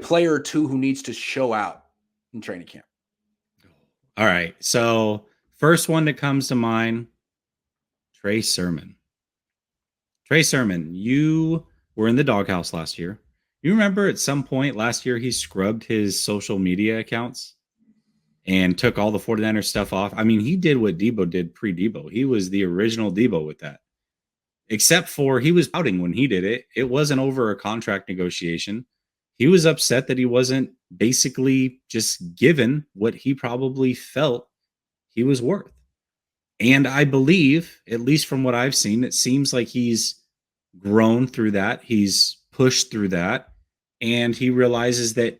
player or two who needs to show out in training camp? All right. So first one that comes to mind, Trey Sermon. Trey Sermon, you were in the doghouse last year. You remember at some point last year he scrubbed his social media accounts and took all the 49ers stuff off. I mean, he did what Debo did pre-Debo. He was the original Debo with that. Except for he was pouting when he did it. It wasn't over a contract negotiation. He was upset that he wasn't basically just given what he probably felt he was worth. And I believe, at least from what I've seen, it seems like he's grown through that. He's pushed through that. And he realizes that,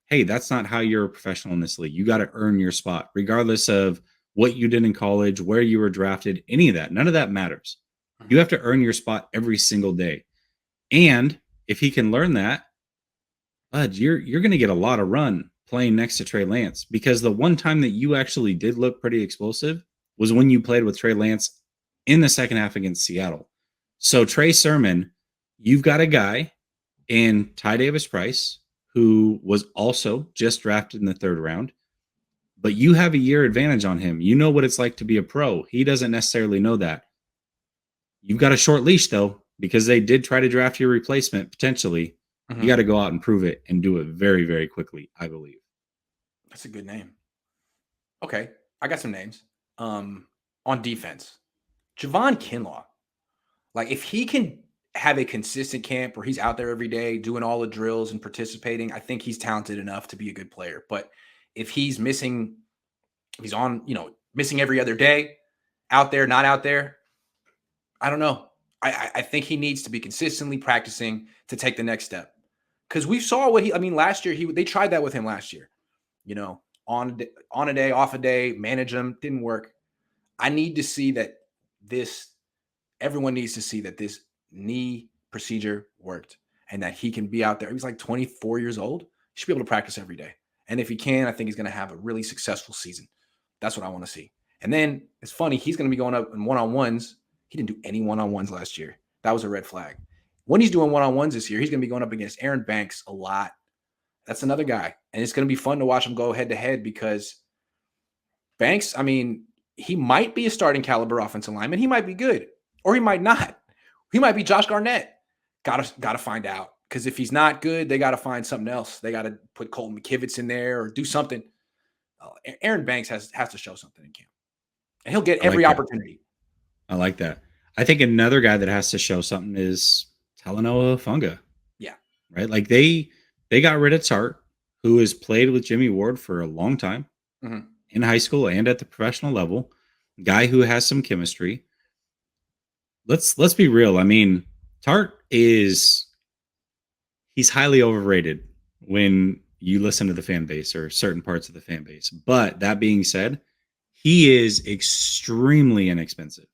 hey, that's not how you're a professional in this league. You got to earn your spot, regardless of what you did in college, where you were drafted, any of that. None of that matters. You have to earn your spot every single day. And if he can learn that, bud, you're going to get a lot of run playing next to Trey Lance, because the one time that you actually did look pretty explosive was when you played with Trey Lance in the second half against Seattle. So Trey Sermon, you've got a guy in Ty Davis Price who was also just drafted in the 3rd round, but you have a year advantage on him. You know what it's like to be a pro. He doesn't necessarily know that. You've got a short leash, though, because they did try to draft your replacement potentially. You got to go out and prove it and do it very, very quickly, I believe. That's a good name. Okay, I got some names. On defense, Javon Kinlaw. Like, if he can have a consistent camp where he's out there every day doing all the drills and participating, I think he's talented enough to be a good player. But if he's missing, if he's on, missing every other day, out there, not out there, I don't know. I think he needs to be consistently practicing to take the next step. Because we saw last year, they tried that with him last year. On a day, off a day, manage him, didn't work. I need to see that everyone needs to see that this knee procedure worked and that he can be out there. He was like 24 years old. He should be able to practice every day. And if he can, I think he's going to have a really successful season. That's what I want to see. And then it's funny, he's going to be going up in one-on-ones. He didn't do any one-on-ones last year. That was a red flag. When he's doing one-on-ones this year, he's going to be going up against Aaron Banks a lot. That's another guy. And it's going to be fun to watch him go head-to-head because Banks, he might be a starting caliber offensive lineman. He might be good, or he might not. He might be Josh Garnett. Got to find out. Because if he's not good, they got to find something else. They got to put Colton McKivitz in there or do something. Aaron Banks has to show something in camp. And he'll get every opportunity. I like that. I think another guy that has to show something is Telenoa Funga. Yeah. Right? Like they got rid of Tart, who has played with Jimmy Ward for a long time in high school and at the professional level. Guy who has some chemistry. Let's be real. Tart he's highly overrated when you listen to the fan base or certain parts of the fan base. But that being said, he is extremely inexpensive.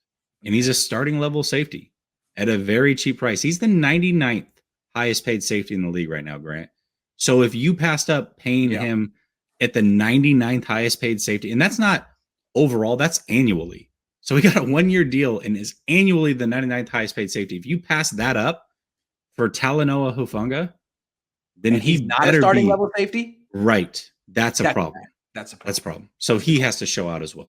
And he's a starting level safety at a very cheap price. He's the 99th highest paid safety in the league right now, Grant. So if you passed up paying him at the 99th highest paid safety, and that's not overall, that's annually. So we got a 1-year deal and is annually the 99th highest paid safety. If you pass that up for Telenoa Funga, then he's not a starting level safety? Right. That's a problem. That's a problem. That's a problem. So he has to show out as well.